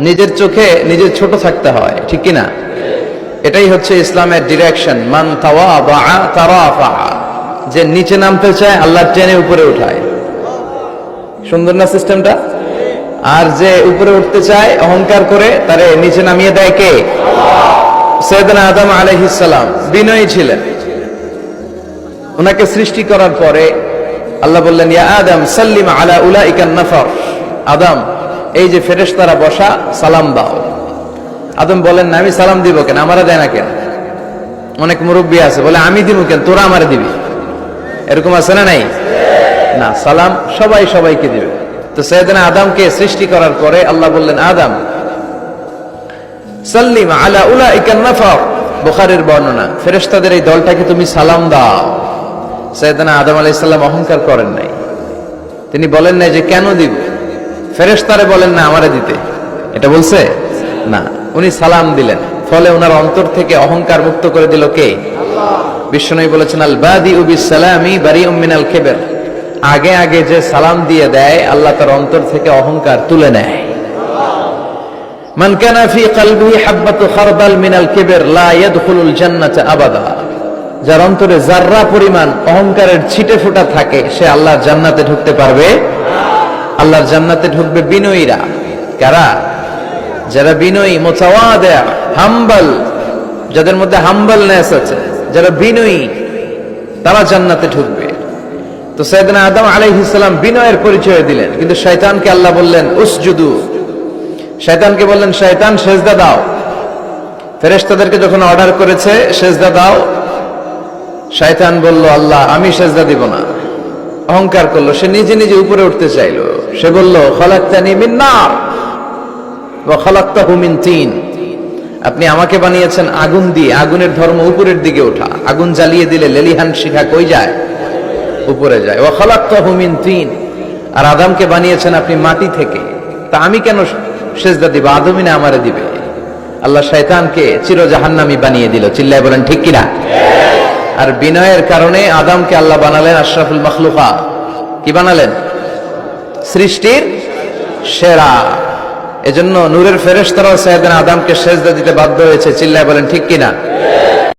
নিজের চোখে নিজের ছোট থাকতে হয়, ঠিক কিনা? এটাই হচ্ছে ইসলামের ডিরেকশন। মান তাওয়াদা তারাফা, যে নিচে নামতে চায় আল্লাহ টেনে উপরে উঠায়। সুন্দর না সিস্টেমটা? আর যে উপরে উঠতে চায় অহংকার করে, তারে নিচে নামিয়ে দেয় কে? সাইয়েদনা আদম আলাইহিস সালাম বিনয়ী ছিলেন। ওনাকে সৃষ্টি করার পরে আল্লাহ বললেন, ইয়া আদম সাল্লিম আলা উলাইকান নাফর, আদম এই যে ফেরেশতারা বসা, সালাম দাও। আদম বলেন না, আমি সালাম দিব কেন, আমারে দেয় না কেন? অনেক মুরব্বী আছে বলে, আমি দিব কেন, তোরা আমারে দিবি। এরকম আছে না নাই? না, সালাম সবাই সবাইকে দিবে। তো সাইয়েদনা আদমকে সৃষ্টি করার পরে আল্লাহ বললেন, আদম সাল্লিম আলা উলাইকান নাফর, বুখারীর বর্ণনা, ফেরেশতাদের এই দলটাকে তুমি সালাম দাও। সাইয়েদনা আদম আলাইহিস সালাম অহংকার করেন নাই। তিনি বলেন নাই যে কেন দিব, ফেরেশতারে বলেন না আমারে দিতে, এটা বলছে না, উনি সালাম দিলেন। ফলে ওনার অন্তর থেকে অহংকার মুক্ত করে দিল কে? আল্লাহ। বিশ্বনবী বলেছেন, আল বাদিউ বিসসালামি বারিউম মিনাল কিবর, আগে আগে যে সালাম দিয়ে দেয় আল্লাহ তার অন্তর থেকে অহংকার তুলে নেয়। মান কানা ফি কলবিহি হাববাতু খারদাল মিনাল কিবর লা ইয়াদখুলুল জান্নাতা আবাদা, যার অন্তরে যাররা পরিমাণ অহংকারের ছিটে ফোঁটা থাকে সে আল্লাহর জান্নাতে ঢুকতে পারবে না। আল্লাহর জান্নাতে ঢুকবে বিনয়ীরা। কারা? যারা বিনয়ী, মুতাওয়াদি, হাম্বল, যাদের মধ্যে হাম্বলনেস আছে, যারা বিনয়ী, তারা জান্নাতে ঢুকবে। তো সাইয়েদনা আদম আলাইহিস সালাম বিনয়ের পরিচয় দিলেন, কিন্তু শয়তানকে আল্লাহ বললেন উসজুদু, শয়তানকে বললেন শয়তান সেজদা দাও। ফেরেশতাদেরকে যখন অর্ডার করেছে সেজদা দাও, শয়তান বলল আল্লাহ আমি সেজদা দিব না, অহংকার করলো। সে নিজে নিজে উপরে উঠতে চাইলো। সে বলল খলাকতানি মিন নার ওয়া খলাকতাহু মিন তিন, আপনি আমাকে বানিয়েছেন আগুন দিয়ে, আগুনের ধর্ম উপরের দিকে ওঠা, আগুন জ্বালিয়ে দিলে লেলিহান শিখা কই যায়? উপরে যায়। ওয়া খলাকতাহু মিন তিন, আর আদমকে বানিয়েছেন আপনি মাটি থেকে, তা আমি কেন সেজদা দিব? আদমই না আমারে দিবে। আল্লাহ শয়তানকে চির জাহান্নামী বানিয়ে দিল। চিল্লায় বলেন ঠিক কিনা? আর বিনয়ের কারণে আদমকে আল্লাহ বানালেন আশরাফুল মাখলুকাত। কি বানালেন? সৃষ্টির সেরা। এজন্য নূরের ফেরেশতারাও সাইয়েদনা আদমকে সেজদা দিতে বাধ্য হয়েছে। চিল্লায় বলেন ঠিক কিনা?